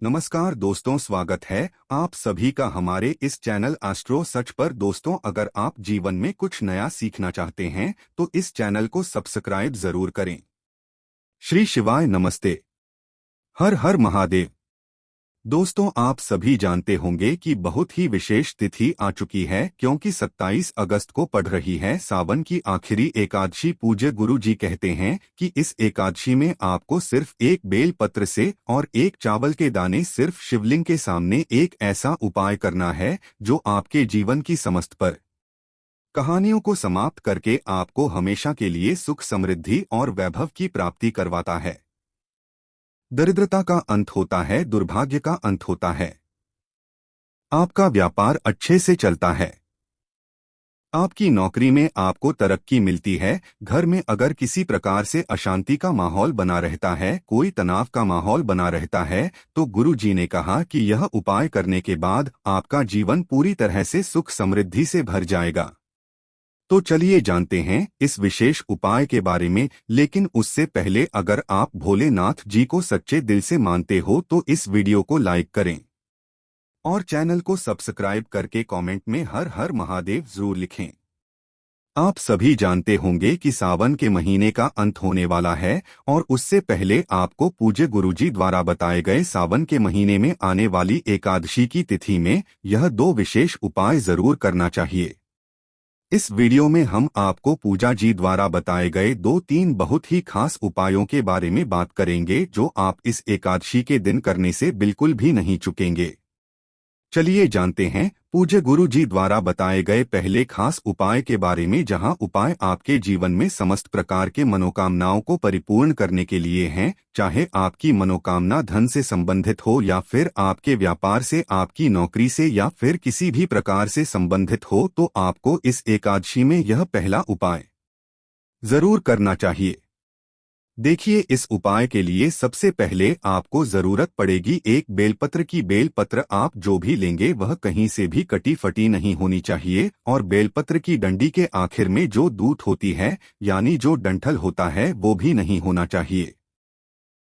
नमस्कार दोस्तों, स्वागत है आप सभी का हमारे इस चैनल एस्ट्रो सच पर। दोस्तों, अगर आप जीवन में कुछ नया सीखना चाहते हैं तो इस चैनल को सब्सक्राइब जरूर करें। श्री शिवाय नमस्ते। हर हर महादेव। दोस्तों, आप सभी जानते होंगे कि बहुत ही विशेष तिथि आ चुकी है, क्योंकि 27 अगस्त को पड़ रही है सावन की आखिरी एकादशी। पूज्य गुरु जी कहते हैं कि इस एकादशी में आपको सिर्फ एक बेल पत्र से और एक चावल के दाने सिर्फ शिवलिंग के सामने एक ऐसा उपाय करना है जो आपके जीवन की समस्त पर कहानियों को समाप्त करके आपको हमेशा के लिए सुख, समृद्धि और वैभव की प्राप्ति करवाता है। दरिद्रता का अंत होता है, दुर्भाग्य का अंत होता है। आपका व्यापार अच्छे से चलता है। आपकी नौकरी में आपको तरक्की मिलती है। घर में अगर किसी प्रकार से अशांति का माहौल बना रहता है, कोई तनाव का माहौल बना रहता है, तो गुरु जी ने कहा कि यह उपाय करने के बाद आपका जीवन पूरी तरह से सुख समृद्धि से भर जाएगा। तो चलिए जानते हैं इस विशेष उपाय के बारे में। लेकिन उससे पहले, अगर आप भोलेनाथ जी को सच्चे दिल से मानते हो तो इस वीडियो को लाइक करें और चैनल को सब्सक्राइब करके कमेंट में हर हर महादेव जरूर लिखें। आप सभी जानते होंगे कि सावन के महीने का अंत होने वाला है, और उससे पहले आपको पूज्य गुरुजी द्वारा बताए गए सावन के महीने में आने वाली एकादशी की तिथि में यह दो विशेष उपाय जरूर करना चाहिए। इस वीडियो में हम आपको पूजा जी द्वारा बताए गए 2-3 बहुत ही खास उपायों के बारे में बात करेंगे, जो आप इस एकादशी के दिन करने से बिल्कुल भी नहीं चूकेंगे। चलिए जानते हैं पूज्य गुरु जी द्वारा बताए गए पहले खास उपाय के बारे में, जहां उपाय आपके जीवन में समस्त प्रकार के मनोकामनाओं को परिपूर्ण करने के लिए हैं। चाहे आपकी मनोकामना धन से संबंधित हो, या फिर आपके व्यापार से, आपकी नौकरी से, या फिर किसी भी प्रकार से संबंधित हो, तो आपको इस एकादशी में यह पहला उपाय जरूर करना चाहिए। देखिए, इस उपाय के लिए सबसे पहले आपको जरूरत पड़ेगी एक बेलपत्र की। बेलपत्र आप जो भी लेंगे वह कहीं से भी कटी फटी नहीं होनी चाहिए, और बेलपत्र की डंडी के आखिर में जो दूत होती है, यानी जो डंठल होता है, वो भी नहीं होना चाहिए।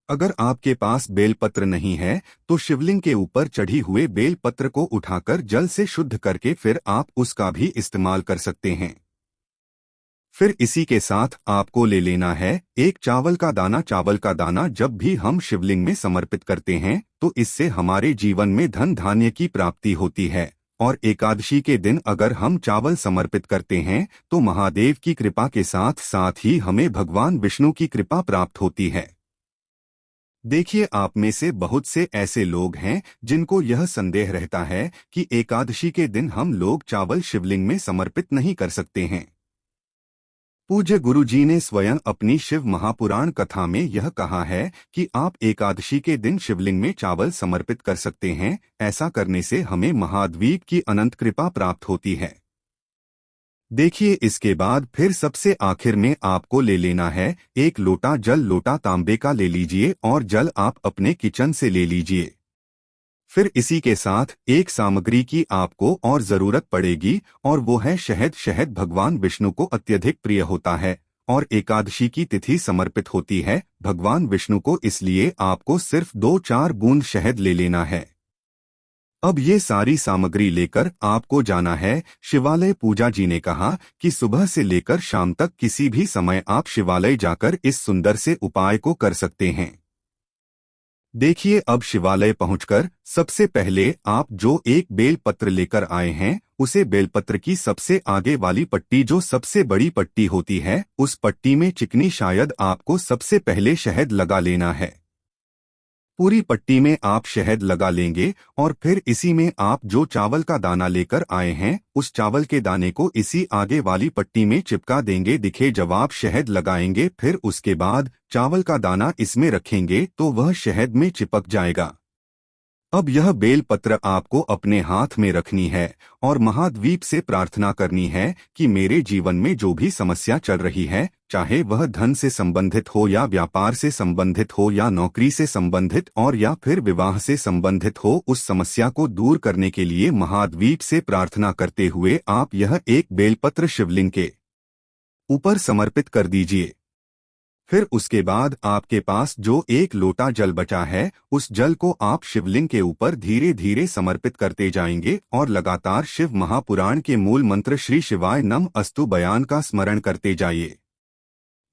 अगर आपके पास बेलपत्र नहीं है तो शिवलिंग के ऊपर चढ़ी हुए बेलपत्र को उठाकर जल से शुद्ध करके फिर आप उसका भी इस्तेमाल कर सकते हैं। फिर इसी के साथ आपको ले लेना है एक चावल का दाना। चावल का दाना जब भी हम शिवलिंग में समर्पित करते हैं तो इससे हमारे जीवन में धन धान्य की प्राप्ति होती है, और एकादशी के दिन अगर हम चावल समर्पित करते हैं तो महादेव की कृपा के साथ साथ ही हमें भगवान विष्णु की कृपा प्राप्त होती है। देखिए, आप में से बहुत से ऐसे लोग हैं जिनको यह संदेह रहता है कि एकादशी के दिन हम लोग चावल शिवलिंग में समर्पित नहीं कर सकते हैं। पूज्य गुरु जी ने स्वयं अपनी शिव महापुराण कथा में यह कहा है कि आप एकादशी के दिन शिवलिंग में चावल समर्पित कर सकते हैं। ऐसा करने से हमें महाद्वीप की अनंत कृपा प्राप्त होती है। देखिए, इसके बाद फिर सबसे आखिर में आपको ले लेना है एक लोटा जल। लोटा तांबे का ले लीजिए और जल आप अपने किचन से ले लीजिए। फिर इसी के साथ एक सामग्री की आपको और जरूरत पड़ेगी, और वो है शहद। शहद भगवान विष्णु को अत्यधिक प्रिय होता है और एकादशी की तिथि समर्पित होती है भगवान विष्णु को, इसलिए आपको सिर्फ 2-4 बूंद शहद ले लेना है। अब ये सारी सामग्री लेकर आपको जाना है शिवालय। पूजा जी ने कहा कि सुबह से लेकर शाम तक किसी भी समय आप शिवालय जाकर इस सुंदर से उपाय को कर सकते हैं। देखिए, अब शिवालय पहुंचकर सबसे पहले आप जो एक बेल पत्र लेकर आए हैं, उसे बेलपत्र की सबसे आगे वाली पट्टी, जो सबसे बड़ी पट्टी होती है, उस पट्टी में चिकनी शायद आपको सबसे पहले शहद लगा लेना है। पूरी पट्टी में आप शहद लगा लेंगे और फिर इसी में आप जो चावल का दाना लेकर आए हैं, उस चावल के दाने को इसी आगे वाली पट्टी में चिपका देंगे। दिखे जब आप शहद लगाएंगे, फिर उसके बाद चावल का दाना इसमें रखेंगे तो वह शहद में चिपक जाएगा। अब यह बेल पत्र आपको अपने हाथ में रखनी है और महाद्वीप से प्रार्थना करनी है कि मेरे जीवन में जो भी समस्या चल रही है, चाहे वह धन से संबंधित हो, या व्यापार से संबंधित हो, या नौकरी से संबंधित, और या फिर विवाह से संबंधित हो, उस समस्या को दूर करने के लिए महाद्वीप से प्रार्थना करते हुए आप यह एक बेलपत्र शिवलिंग के ऊपर समर्पित कर दीजिए। फिर उसके बाद आपके पास जो एक लोटा जल बचा है, उस जल को आप शिवलिंग के ऊपर धीरे धीरे समर्पित करते जाएंगे और लगातार शिव महापुराण के मूल मंत्र श्री शिवाय नम अस्तु बयान का स्मरण करते जाइए।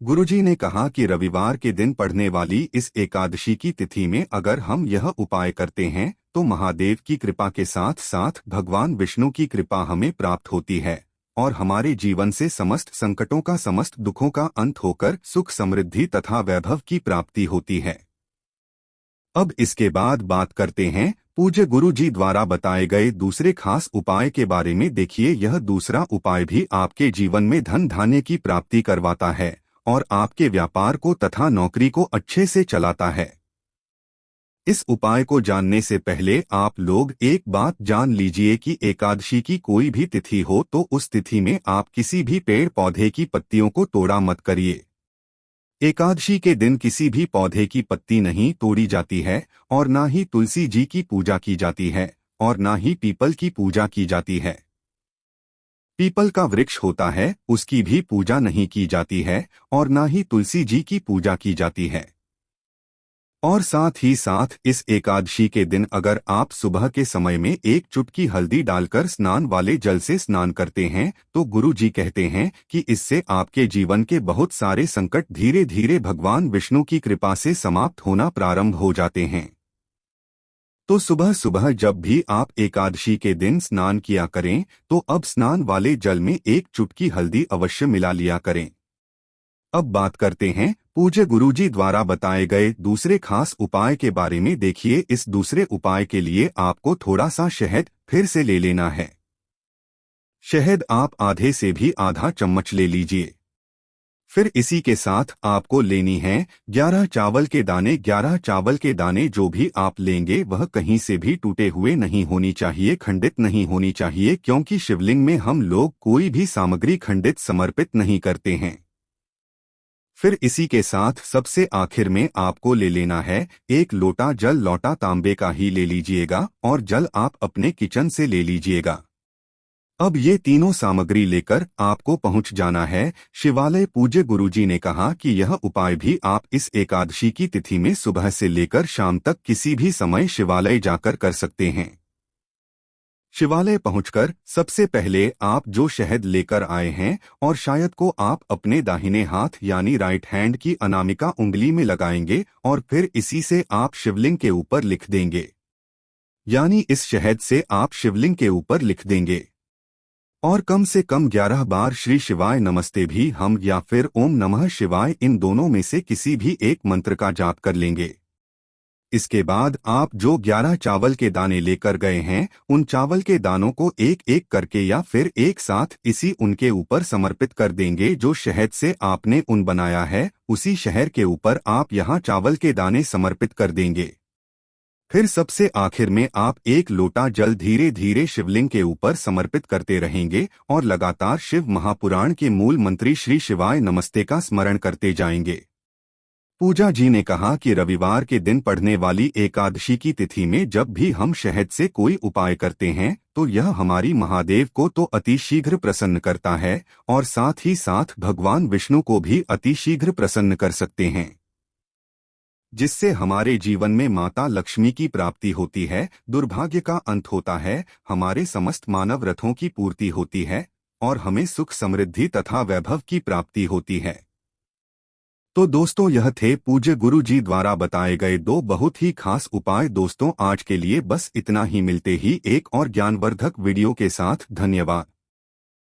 गुरुजी ने कहा कि रविवार के दिन पढ़ने वाली इस एकादशी की तिथि में अगर हम यह उपाय करते हैं तो महादेव की कृपा के साथ साथ भगवान विष्णु की कृपा हमें प्राप्त होती है और हमारे जीवन से समस्त संकटों का, समस्त दुखों का अंत होकर सुख, समृद्धि तथा वैभव की प्राप्ति होती है। अब इसके बाद बात करते हैं पूज्य गुरु जी द्वारा बताए गए दूसरे खास उपाय के बारे में। देखिए, यह दूसरा उपाय भी आपके जीवन में धन धान्य की प्राप्ति करवाता है और आपके व्यापार को तथा नौकरी को अच्छे से चलाता है। इस उपाय को जानने से पहले आप लोग एक बात जान लीजिए कि एकादशी की कोई भी तिथि हो तो उस तिथि में आप किसी भी पेड़ पौधे की पत्तियों को तोड़ा मत करिए। एकादशी के दिन किसी भी पौधे की पत्ती नहीं तोड़ी जाती है और ना ही तुलसी जी की पूजा की जाती है और ना ही पीपल की पूजा की जाती है। पीपल का वृक्ष होता है, उसकी भी पूजा नहीं की जाती है और ना ही तुलसी जी की पूजा की जाती है। और साथ ही साथ इस एकादशी के दिन अगर आप सुबह के समय में एक चुटकी हल्दी डालकर स्नान वाले जल से स्नान करते हैं तो गुरु जी कहते हैं कि इससे आपके जीवन के बहुत सारे संकट धीरे धीरे भगवान विष्णु की कृपा से समाप्त होना प्रारंभ हो जाते हैं। तो सुबह सुबह जब भी आप एकादशी के दिन स्नान किया करें तो अब स्नान वाले जल में एक चुटकी हल्दी अवश्य मिला लिया करें। अब बात करते हैं पूज्य गुरुजी द्वारा बताए गए दूसरे खास उपाय के बारे में। देखिए, इस दूसरे उपाय के लिए आपको थोड़ा सा शहद फिर से ले लेना है। शहद आप आधे से भी आधा चम्मच ले लीजिए। फिर इसी के साथ आपको लेनी है 11 चावल के दाने। 11 चावल के दाने जो भी आप लेंगे वह कहीं से भी टूटे हुए नहीं होनी चाहिए, खंडित नहीं होनी चाहिए, क्योंकि शिवलिंग में हम लोग कोई भी सामग्री खंडित समर्पित नहीं करते हैं। फिर इसी के साथ सबसे आखिर में आपको ले लेना है एक लोटा जल। लोटा तांबे का ही ले लीजिएगा और जल आप अपने किचन से ले लीजिएगा। अब ये तीनों सामग्री लेकर आपको पहुंच जाना है शिवालय। पूज्य गुरुजी ने कहा कि यह उपाय भी आप इस एकादशी की तिथि में सुबह से लेकर शाम तक किसी भी समय शिवालय जाकर कर सकते हैं। शिवालय पहुंचकर सबसे पहले आप जो शहद लेकर आए हैं और शायद को आप अपने दाहिने हाथ यानी राइट हैंड की अनामिका उंगली में लगाएंगे और फिर इसी से आप शिवलिंग के ऊपर लिख देंगे, यानी इस शहद से आप शिवलिंग के ऊपर लिख देंगे और कम से कम 11 बार श्री शिवाय नमस्ते भी हम या फिर ओम नमः शिवाय, इन दोनों में से किसी भी एक मंत्र का जाप कर लेंगे। इसके बाद आप जो 11 चावल के दाने लेकर गए हैं उन चावल के दानों को एक एक करके या फिर एक साथ इसी उनके ऊपर समर्पित कर देंगे। जो शहद से आपने उन बनाया है उसी शहद के ऊपर आप यहाँ चावल के दाने समर्पित कर देंगे। फिर सबसे आखिर में आप एक लोटा जल धीरे धीरे शिवलिंग के ऊपर समर्पित करते रहेंगे और लगातार शिव महापुराण के मूल मंत्री श्री शिवाय नमस्ते का स्मरण करते जाएंगे। पूजा जी ने कहा कि रविवार के दिन पढ़ने वाली एकादशी की तिथि में जब भी हम शहद से कोई उपाय करते हैं तो यह हमारी महादेव को तो अतिशीघ्र प्रसन्न करता है और साथ ही साथ भगवान विष्णु को भी अतिशीघ्र प्रसन्न कर सकते हैं, जिससे हमारे जीवन में माता लक्ष्मी की प्राप्ति होती है, दुर्भाग्य का अंत होता है, हमारे समस्त मानव रथों की पूर्ति होती है और हमें सुख, समृद्धि तथा वैभव की प्राप्ति होती है। तो दोस्तों, यह थे पूज्य गुरु जी द्वारा बताए गए दो बहुत ही खास उपाय। दोस्तों, आज के लिए बस इतना ही। मिलते ही एक और ज्ञानवर्धक वीडियो के साथ। धन्यवाद।